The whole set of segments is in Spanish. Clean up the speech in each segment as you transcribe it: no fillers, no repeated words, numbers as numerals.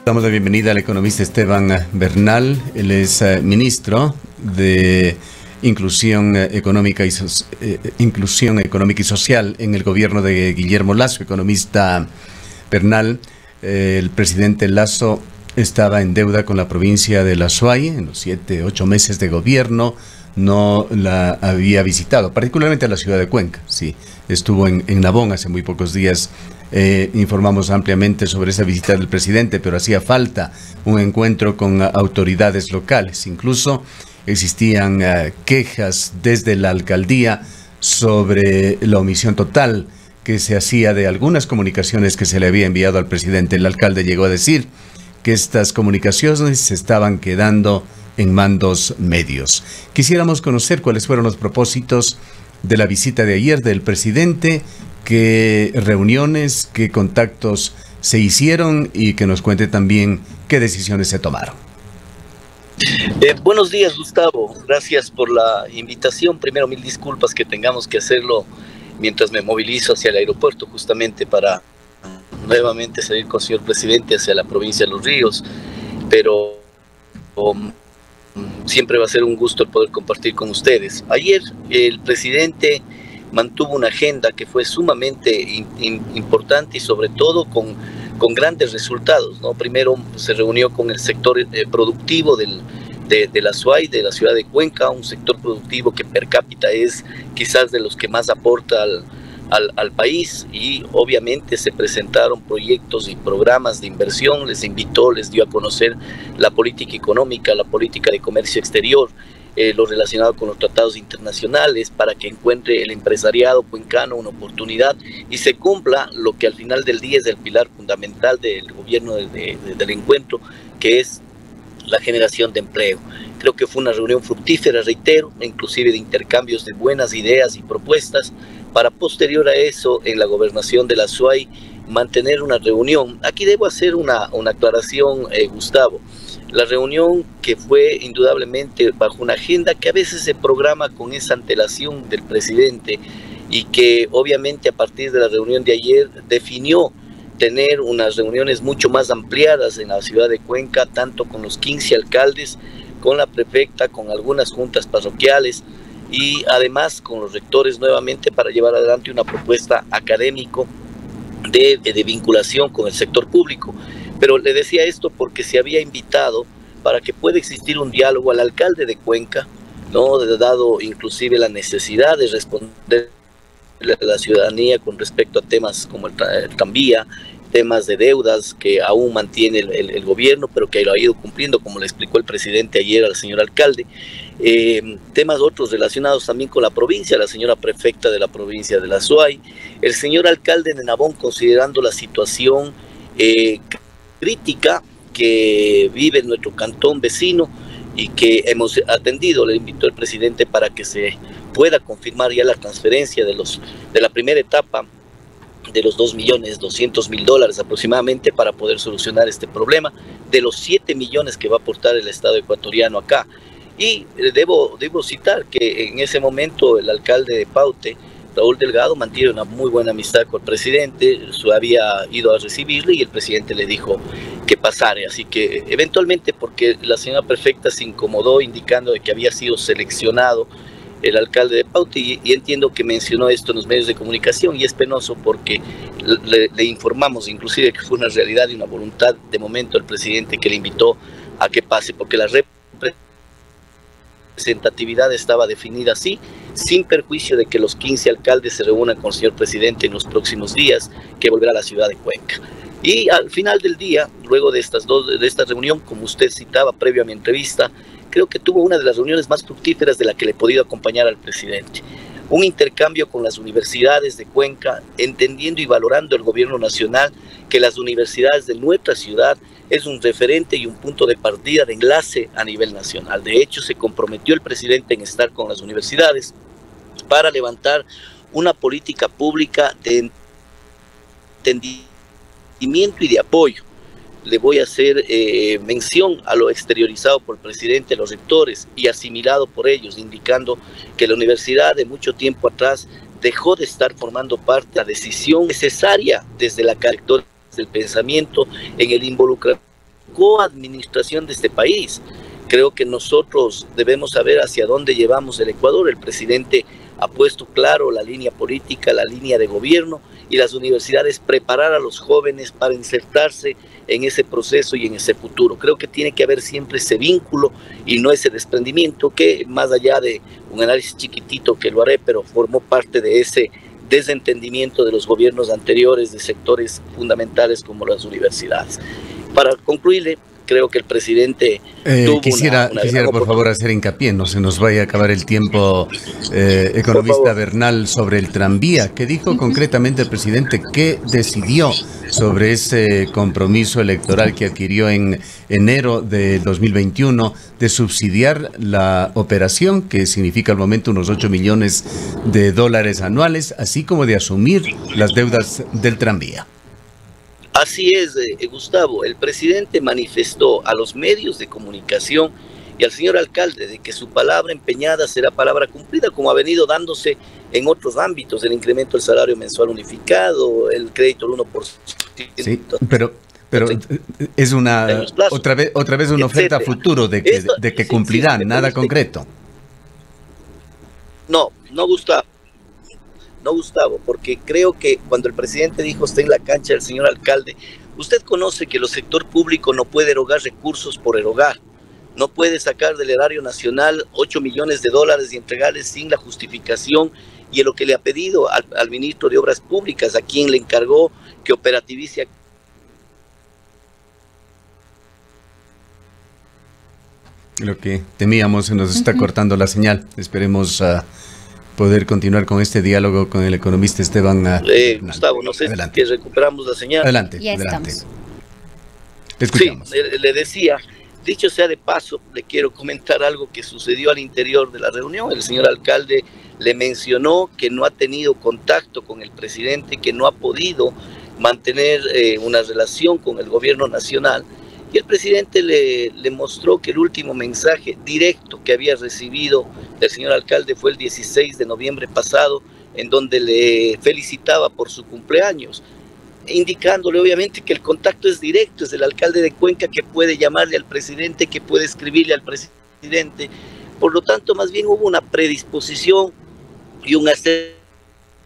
Damos la bienvenida al economista Esteban Bernal. Él es ministro de Inclusión Económica y Social en el gobierno de Guillermo Lasso. Economista Bernal, el presidente Lasso estaba en deuda con la provincia de La Suay. En los 7-8 meses de gobierno no la había visitado, particularmente a la ciudad de Cuenca. Sí, estuvo en Nabón hace muy pocos días. Informamos ampliamente sobre esa visita del presidente, pero hacía falta un encuentro con autoridades locales. Incluso existían quejas desde la alcaldía sobre la omisión total que se hacía de algunas comunicaciones que se le había enviado al presidente. El alcalde llegó a decir que estas comunicaciones se estaban quedando en mandos medios. Quisiéramos conocer cuáles fueron los propósitos de la visita de ayer del presidente, qué reuniones, qué contactos se hicieron y que nos cuente también qué decisiones se tomaron. Buenos días, Gustavo. Gracias por la invitación. Primero, mil disculpas que tengamos que hacerlo mientras me movilizo hacia el aeropuerto, justamente para nuevamente salir con el señor presidente hacia la provincia de Los Ríos. Pero siempre va a ser un gusto el poder compartir con ustedes. Ayer el presidente mantuvo una agenda que fue sumamente importante y sobre todo con grandes resultados, ¿no? Primero se reunió con el sector productivo de La Suay, de la ciudad de Cuenca, un sector productivo que per cápita es quizás de los que más aporta al país, y obviamente se presentaron proyectos y programas de inversión. Les invitó, les dio a conocer la política económica, la política de comercio exterior, lo relacionado con los tratados internacionales, para que encuentre el empresariado cuencano una oportunidad y se cumpla lo que al final del día es el pilar fundamental del gobierno del encuentro, que es la generación de empleo. Creo que fue una reunión fructífera, reitero, inclusive de intercambios de buenas ideas y propuestas, para posterior a eso, en la gobernación de La Suay, mantener una reunión. Aquí debo hacer una aclaración, Gustavo. La reunión, que fue indudablemente bajo una agenda que a veces se programa con esa antelación del presidente, y que obviamente a partir de la reunión de ayer definió tener unas reuniones mucho más ampliadas en la ciudad de Cuenca, tanto con los 15 alcaldes, con la prefecta, con algunas juntas parroquiales y además con los rectores nuevamente, para llevar adelante una propuesta académico de vinculación con el sector público. Pero le decía esto porque se había invitado para que pueda existir un diálogo al alcalde de Cuenca, ¿no? Dado inclusive la necesidad de responder a la ciudadanía con respecto a temas como el tranvía, temas de deudas que aún mantiene el gobierno, pero que lo ha ido cumpliendo, como le explicó el presidente ayer al señor alcalde. Temas otros relacionados también con la provincia, la señora prefecta de la provincia de La Suay, el señor alcalde de Nabón, considerando la situación crítica que vive nuestro cantón vecino y que hemos atendido. Le invitó el presidente para que se pueda confirmar ya la transferencia de la primera etapa de los $2.200.000 aproximadamente, para poder solucionar este problema, de los 7 millones que va a aportar el Estado ecuatoriano acá. Y debo citar que en ese momento el alcalde de Paute, Raúl Delgado, mantiene una muy buena amistad con el presidente. Había ido a recibirle y el presidente le dijo que pasara. Así que eventualmente, porque la señora prefecta se incomodó indicando de que había sido seleccionado el alcalde de Paute, y entiendo que mencionó esto en los medios de comunicación, y es penoso porque le informamos inclusive que fue una realidad y una voluntad de momento del presidente que le invitó a que pase, porque la representatividad estaba definida así, sin perjuicio de que los 15 alcaldes se reúnan con el señor presidente en los próximos días, que volverá a la ciudad de Cuenca. Y al final del día, luego de esta reunión, como usted citaba previo a mi entrevista, creo que tuvo una de las reuniones más fructíferas de la que le he podido acompañar al presidente. Un intercambio con las universidades de Cuenca, entendiendo y valorando el gobierno nacional que las universidades de nuestra ciudad es un referente y un punto de partida, de enlace a nivel nacional. De hecho, se comprometió el presidente en estar con las universidades para levantar una política pública de entendimiento y de apoyo. Le voy a hacer mención a lo exteriorizado por el presidente, los rectores, y asimilado por ellos, indicando que la universidad de mucho tiempo atrás dejó de estar formando parte de la decisión necesaria desde la característica del pensamiento en el involucramiento coadministración de este país. Creo que nosotros debemos saber hacia dónde llevamos el Ecuador. El presidente ha puesto claro la línea política, la línea de gobierno, y las universidades preparar a los jóvenes para insertarse en ese proceso y en ese futuro. Creo que tiene que haber siempre ese vínculo y no ese desprendimiento que, más allá de un análisis chiquitito que lo haré, pero formó parte de ese desentendimiento de los gobiernos anteriores de sectores fundamentales como las universidades. Para concluirle, creo que el presidente quisiera por favor hacer hincapié, no se nos vaya a acabar el tiempo, economista Bernal, sobre el tranvía. ¿Qué dijo concretamente el presidente? ¿Qué decidió sobre ese compromiso electoral que adquirió en enero de 2021 de subsidiar la operación, que significa al momento unos 8 millones de dólares anuales, así como de asumir las deudas del tranvía? Así es, Gustavo. El presidente manifestó a los medios de comunicación y al señor alcalde de que su palabra empeñada será palabra cumplida, como ha venido dándose en otros ámbitos: el incremento del salario mensual unificado, el crédito del 1%. Sí, pero es una otra vez una oferta a futuro de que cumplirán, nada concreto. No, Gustavo. No, Gustavo, porque creo que cuando el presidente dijo está en la cancha del señor alcalde, usted conoce que el sector público no puede erogar recursos por erogar, no puede sacar del erario nacional 8 millones de dólares y entregarles sin la justificación y lo que le ha pedido al ministro de Obras Públicas, a quien le encargó que operativice. Lo que temíamos, se nos está cortando la señal. Esperemos poder continuar con este diálogo con el economista Esteban. Gustavo, no sé si recuperamos la señal. Adelante, ya adelante. Estamos. Te escuchamos. Sí, le decía, dicho sea de paso, le quiero comentar algo que sucedió al interior de la reunión. El señor alcalde le mencionó que no ha tenido contacto con el presidente, que no ha podido mantener una relación con el gobierno nacional. Y el presidente le mostró que el último mensaje directo que había recibido del señor alcalde fue el 16 de noviembre pasado, en donde le felicitaba por su cumpleaños, indicándole obviamente que el contacto es directo, es el alcalde de Cuenca que puede llamarle al presidente, que puede escribirle al presidente. Por lo tanto, más bien hubo una predisposición y un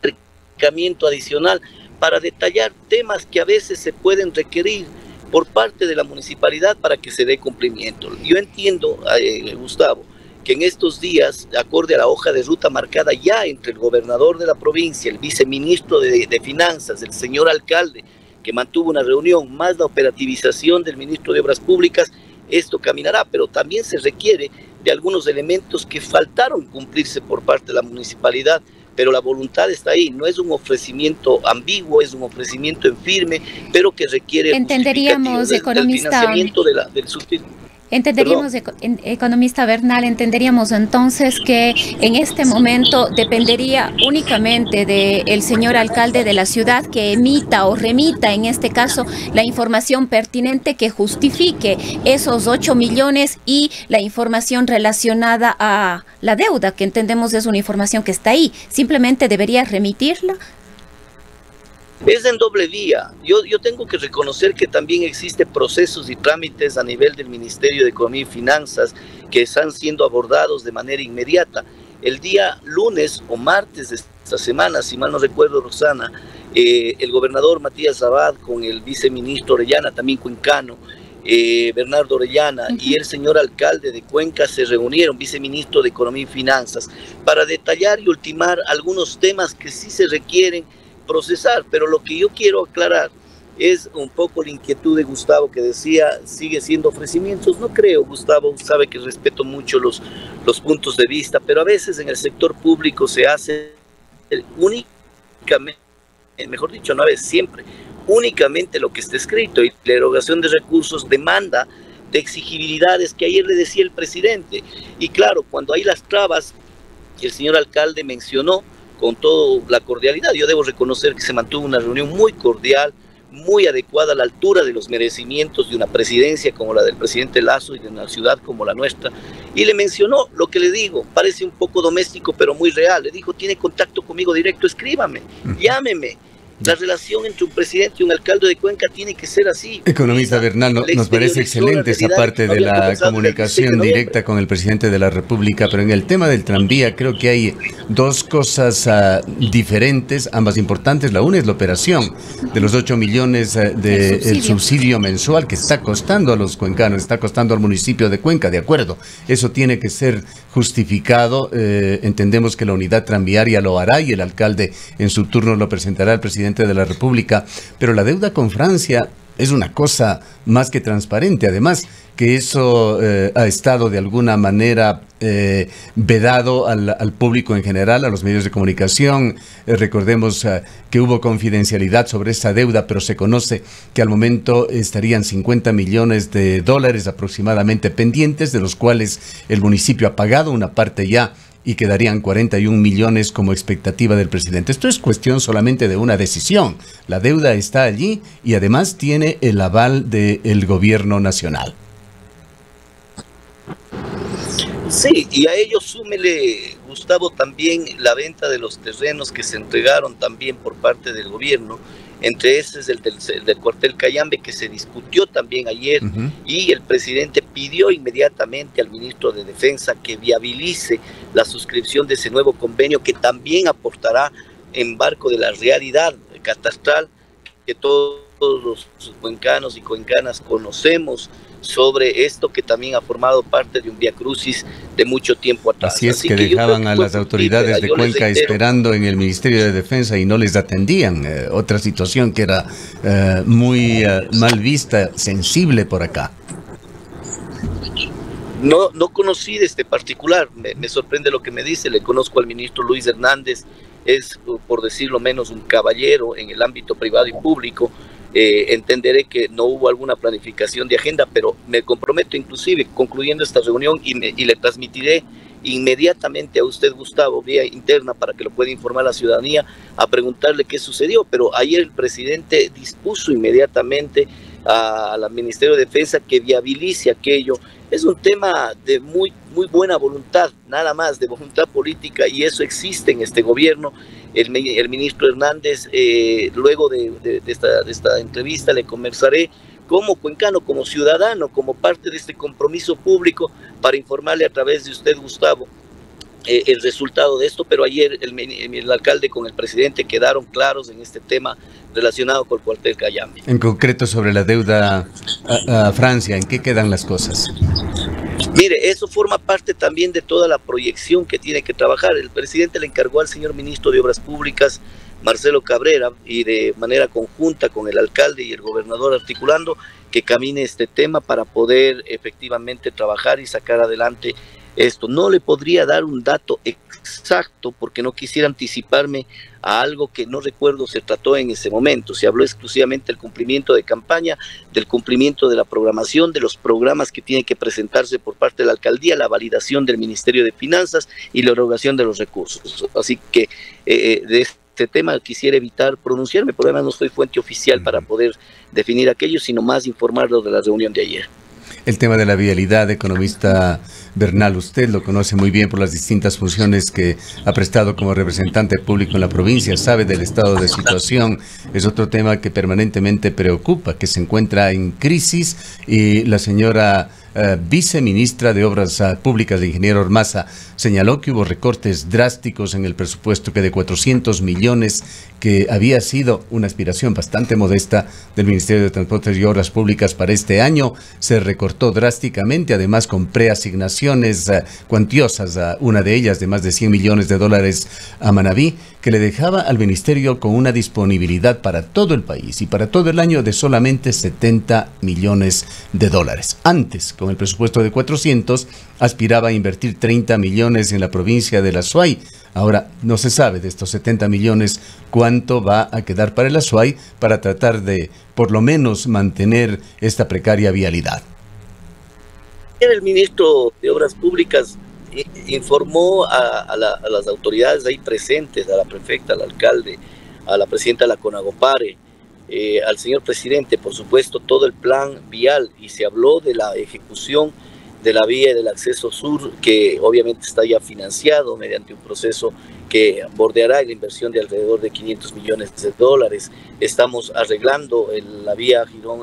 acercamiento adicional para detallar temas que a veces se pueden requerir por parte de la municipalidad para que se dé cumplimiento. Yo entiendo, Gustavo, que en estos días, acorde a la hoja de ruta marcada ya entre el gobernador de la provincia, el viceministro de Finanzas, el señor alcalde, que mantuvo una reunión, más la operativización del ministro de Obras Públicas, esto caminará, pero también se requiere de algunos elementos que faltaron cumplirse por parte de la municipalidad, pero la voluntad está ahí. No es un ofrecimiento ambiguo, es un ofrecimiento en firme, pero que requiere entenderíamos, economista, del financiamiento del subsidio. Entenderíamos, economista Bernal, entenderíamos entonces que en este momento dependería únicamente del señor alcalde de la ciudad que emita o remita, en este caso, la información pertinente que justifique esos 8 millones y la información relacionada a la deuda, que entendemos es una información que está ahí. Simplemente debería remitirla. Es en doble vía. Yo tengo que reconocer que también existen procesos y trámites a nivel del Ministerio de Economía y Finanzas que están siendo abordados de manera inmediata. El día lunes o martes de esta semana, si mal no recuerdo, Rosana, el gobernador Matías Abad con el viceministro Orellana, también cuencano, Bernardo Orellana, y el señor alcalde de Cuenca se reunieron, viceministro de Economía y Finanzas, para detallar y ultimar algunos temas que sí se requieren procesar. Pero lo que yo quiero aclarar es un poco la inquietud de Gustavo, que decía, sigue siendo ofrecimientos. No creo, Gustavo sabe que respeto mucho los puntos de vista, pero a veces en el sector público se hace únicamente, mejor dicho, no a veces, siempre, únicamente lo que está escrito, y la erogación de recursos demanda de exigibilidades que ayer le decía el presidente. Y claro, cuando hay las trabas que el señor alcalde mencionó, con toda la cordialidad, yo debo reconocer que se mantuvo una reunión muy cordial, muy adecuada a la altura de los merecimientos de una presidencia como la del presidente Lasso y de una ciudad como la nuestra, y le mencionó lo que le digo, parece un poco doméstico pero muy real. Le dijo, tiene contacto conmigo directo, escríbame, llámeme, La relación entre un presidente y un alcalde de Cuenca tiene que ser así. Economista Bernal, nos parece excelente esa parte de la comunicación directa con el presidente de la República, pero en el tema del tranvía creo que hay dos cosas diferentes, ambas importantes. La una es la operación de los 8 millones del subsidio mensual que está costando a los cuencanos, está costando al municipio de Cuenca, de acuerdo. Eso tiene que ser justificado. Entendemos que la unidad tranviaria lo hará y el alcalde en su turno lo presentará al presidente de la República, pero la deuda con Francia es una cosa más que transparente. Además, que eso ha estado de alguna manera vedado al público en general, a los medios de comunicación. Recordemos que hubo confidencialidad sobre esa deuda, pero se conoce que al momento estarían 50 millones de dólares aproximadamente pendientes, de los cuales el municipio ha pagado una parte ya, y quedarían 41 millones como expectativa del presidente. Esto es cuestión solamente de una decisión. La deuda está allí y además tiene el aval del gobierno nacional. Sí, y a ello súmele, Gustavo, también la venta de los terrenos que se entregaron también por parte del gobierno. Entre ese es el del cuartel Cayambe, que se discutió también ayer, y el presidente pidió inmediatamente al ministro de Defensa que viabilice la suscripción de ese nuevo convenio, que también aportará en marco de la realidad catastral que todos los cuencanos y cuencanas conocemos sobre esto, que también ha formado parte de un viacrucis de mucho tiempo atrás. Así es, que dejaban a las autoridades de Cuenca esperando en el Ministerio de Defensa y no les atendían. Otra situación que era muy mal vista, sensible por acá. No conocí de este particular, me sorprende lo que me dice. Le conozco al ministro Luis Hernández, es, por decirlo menos, un caballero en el ámbito privado y público. Entenderé que no hubo alguna planificación de agenda, pero me comprometo inclusive, concluyendo esta reunión, y le transmitiré inmediatamente a usted, Gustavo, vía interna, para que lo pueda informar a la ciudadanía, a preguntarle qué sucedió. Pero ayer el presidente dispuso inmediatamente al Ministerio de Defensa que viabilice aquello. Es un tema de muy buena voluntad, nada más, de voluntad política, y eso existe en este gobierno. El ministro Hernández, luego de esta entrevista, le conversaré como cuencano, como ciudadano, como parte de este compromiso público, para informarle a través de usted, Gustavo, el resultado de esto. Pero ayer el alcalde con el presidente quedaron claros en este tema relacionado con el cuartel Cayambe. En concreto, sobre la deuda a Francia, ¿en qué quedan las cosas? Mire, eso forma parte también de toda la proyección que tiene que trabajar. El presidente le encargó al señor ministro de Obras Públicas, Marcelo Cabrera, y de manera conjunta con el alcalde y el gobernador, articulando que camine este tema para poder efectivamente trabajar y sacar adelante esto. No le podría dar un dato exacto porque no quisiera anticiparme a algo que no recuerdo se trató en ese momento. Se habló exclusivamente del cumplimiento de campaña, del cumplimiento de la programación, de los programas que tienen que presentarse por parte de la alcaldía, la validación del Ministerio de Finanzas y la erogación de los recursos. Así que de este tema quisiera evitar pronunciarme, porque además no soy fuente oficial para poder definir aquello, sino más informarlos de la reunión de ayer. El tema de la vialidad, economista Bernal, usted lo conoce muy bien por las distintas funciones que ha prestado como representante público en la provincia, sabe del estado de situación. Es otro tema que permanentemente preocupa, que se encuentra en crisis, y la señora viceministra de Obras Públicas, el ingeniero Ormaza, señaló que hubo recortes drásticos en el presupuesto, que de 400 millones, que había sido una aspiración bastante modesta del Ministerio de Transportes y Obras Públicas para este año, se recortó drásticamente, además con preasignaciones cuantiosas, una de ellas de más de 100 millones de dólares a Manabí, que le dejaba al ministerio con una disponibilidad para todo el país y para todo el año de solamente 70 millones de dólares. Antes, con el presupuesto de 400, aspiraba a invertir 30 millones en la provincia de la Azuay. Ahora no se sabe de estos 70 millones cuánto va a quedar para el Azuay para tratar de, por lo menos, mantener esta precaria vialidad. El ministro de Obras Públicas informó a las autoridades ahí presentes, a la prefecta, al alcalde, a la presidenta de la CONAGOPARE, al señor presidente, por supuesto, todo el plan vial, y se habló de la ejecución de la vía y del acceso sur, que obviamente está ya financiado mediante un proceso que bordeará la inversión de alrededor de 500 millones de dólares. Estamos arreglando la vía Girón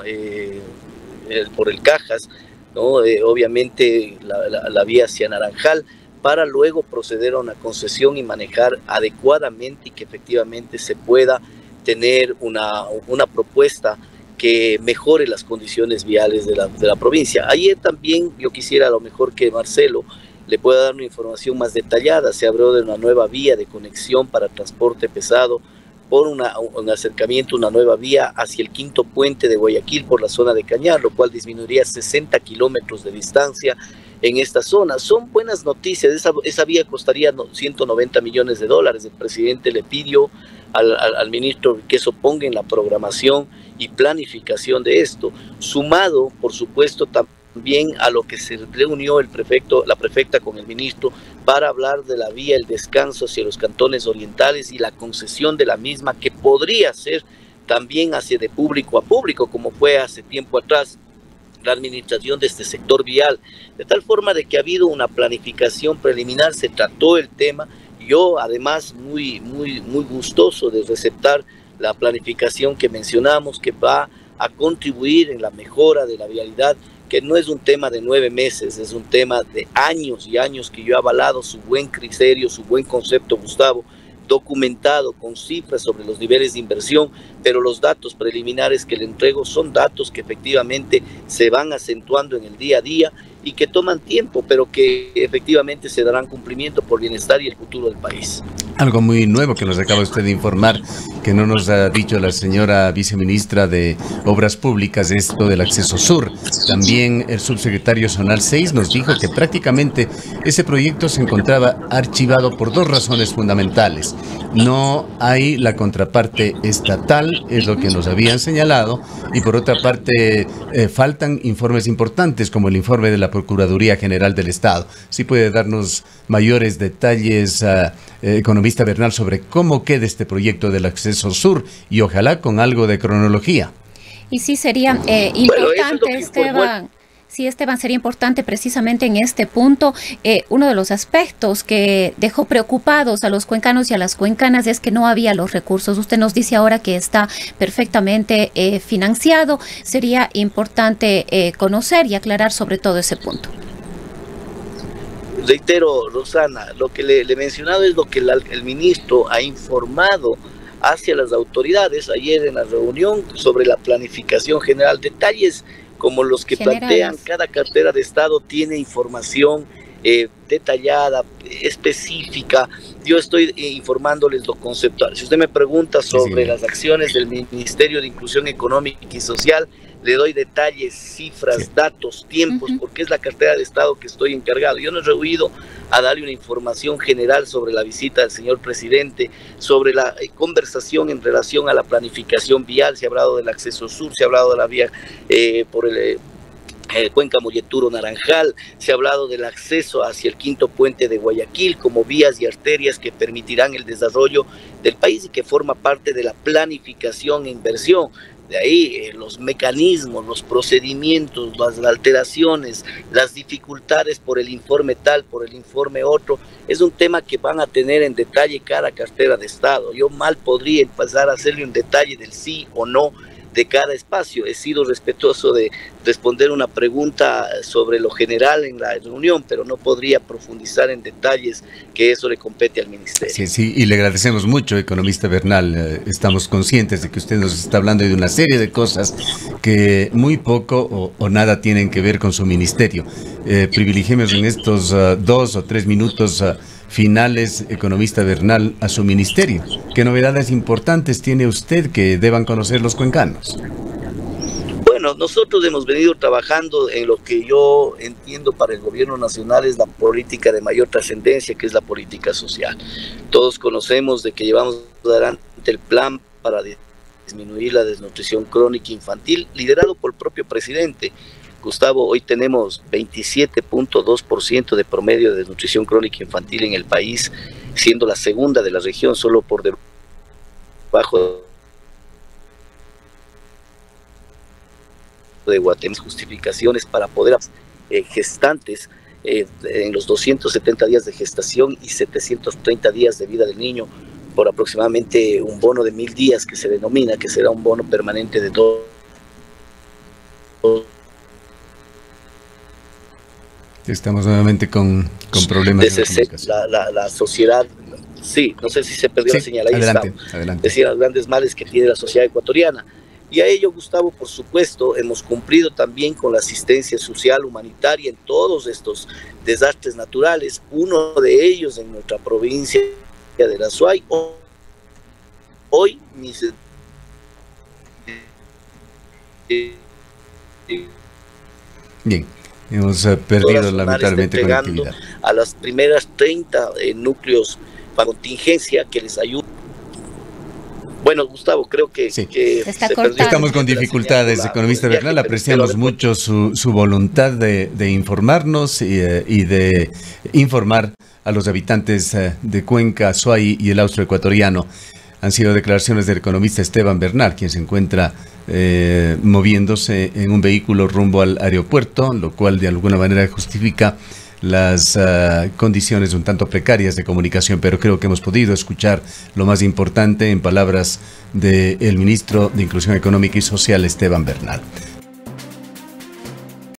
por el Cajas, ¿no? Obviamente la vía hacia Naranjal, para luego proceder a una concesión y manejar adecuadamente y que efectivamente se pueda tener una propuesta que mejore las condiciones viales de la provincia. Ayer también yo quisiera a lo mejor que Marcelo le pueda dar una información más detallada. Se abrió de una nueva vía de conexión para transporte pesado por un acercamiento, una nueva vía hacia el quinto puente de Guayaquil por la zona de Cañar, lo cual disminuiría 60 kilómetros de distancia en esta zona. Son buenas noticias. Esa vía costaría 190 millones de dólares. El presidente le pidió al ministro que eso ponga en la programación y planificación de esto, sumado, por supuesto, también a lo que se reunió la prefecta con el ministro para hablar de la vía El Descanso hacia los cantones orientales y la concesión de la misma, que podría ser también hacia de público a público, como fue hace tiempo atrás la administración de este sector vial, de tal forma de que ha habido una planificación preliminar, se trató el tema. Yo además muy gustoso de receptar la planificación que mencionamos, que va a contribuir en la mejora de la vialidad, que no es un tema de 9 meses, es un tema de años y años, que yo he avalado su buen criterio, su buen concepto, Gustavo, documentado con cifras sobre los niveles de inversión, pero los datos preliminares que le entrego son datos que efectivamente se van acentuando en el día a día y que toman tiempo, pero que efectivamente se darán cumplimiento por el bienestar y el futuro del país. Algo muy nuevo que nos acaba usted de informar, que no nos ha dicho la señora viceministra de Obras Públicas, esto del acceso sur. También el subsecretario Zonal 6 nos dijo que prácticamente ese proyecto se encontraba archivado por 2 razones fundamentales. No hay la contraparte estatal, es lo que nos habían señalado, y por otra parte faltan informes importantes como el informe de la Procuraduría General del Estado. ¿Sí puede darnos mayores detalles, economista Bernal, sobre cómo queda este proyecto del acceso sur y ojalá con algo de cronología? Y sí sería importante, Esteban. Sí, Esteban, sería importante precisamente en este punto. Uno de los aspectos que dejó preocupados a los cuencanos y a las cuencanas es que no había los recursos. Usted nos dice ahora que está perfectamente financiado. Sería importante conocer y aclarar sobre todo ese punto. Reitero, Rosana, lo que le he mencionado es lo que el ministro ha informado hacia las autoridades ayer en la reunión sobre la planificación general. Detalles como los que plantean, cada cartera de Estado tiene información detallada, específica. Yo estoy informándoles lo conceptual. Si usted me pregunta sobre las acciones del Ministerio de Inclusión Económica y Social, le doy detalles, cifras, datos, tiempos, porque es la cartera de Estado que estoy encargado. Yo no he rehuido a darle una información general sobre la visita del señor presidente, sobre la conversación en relación a la planificación vial. Se ha hablado del acceso sur, se ha hablado de la vía por el Cuenca Molleturo Naranjal, se ha hablado del acceso hacia el quinto puente de Guayaquil como vías y arterias que permitirán el desarrollo del país y que forma parte de la planificación e inversión. De ahí los mecanismos, los procedimientos, las alteraciones, las dificultades por el informe tal, por el informe otro, es un tema que van a tener en detalle cada cartera de Estado. Yo mal podría empezar a hacerle un detalle del sí o no de cada espacio. He sido respetuoso de responder una pregunta sobre lo general en la reunión, pero no podría profundizar en detalles, que eso le compete al ministerio. Sí, y le agradecemos mucho, economista Bernal. Estamos conscientes de que usted nos está hablando de una serie de cosas que muy poco o nada tienen que ver con su ministerio. Privilegiemos en estos 2 o 3 minutos finales, economista Bernal, a su ministerio. ¿Qué novedades importantes tiene usted que deban conocer los cuencanos? Bueno, nosotros hemos venido trabajando en lo que yo entiendo para el gobierno nacional es la política de mayor trascendencia, que es la política social. Todos conocemos de que llevamos adelante el plan para disminuir la desnutrición crónica infantil, liderado por el propio presidente. Gustavo, hoy tenemos 27.2% de promedio de desnutrición crónica infantil en el país, siendo la segunda de la región, solo por debajo de Guatemala. Justificaciones para poder gestantes en los 270 días de gestación y 730 días de vida del niño, por aproximadamente un bono de 1000 días que se denomina, que será un bono permanente de todo. Estamos nuevamente con problemas de comunicación. La sociedad, sí, no sé si se perdió la señal, ahí adelante, estamos. adelante. Decía los grandes males que tiene la sociedad ecuatoriana. Y a ello, Gustavo, por supuesto, hemos cumplido también con la asistencia social humanitaria en todos estos desastres naturales, uno de ellos en nuestra provincia de la Suay. Hoy, bien, hemos perdido lamentablemente conectividad. A las primeras 30 núcleos para contingencia que les ayuden. Bueno, Gustavo, creo que, sí, estamos con dificultades, economista Bernal. Apreciamos mucho su voluntad de informarnos y de informar a los habitantes de Cuenca, Suay y el austroecuatoriano. Han sido declaraciones del economista Esteban Bernal, quien se encuentra moviéndose en un vehículo rumbo al aeropuerto, lo cual de alguna manera justifica las condiciones un tanto precarias de comunicación, pero creo que hemos podido escuchar lo más importante en palabras del ministro de Inclusión Económica y Social, Esteban Bernal.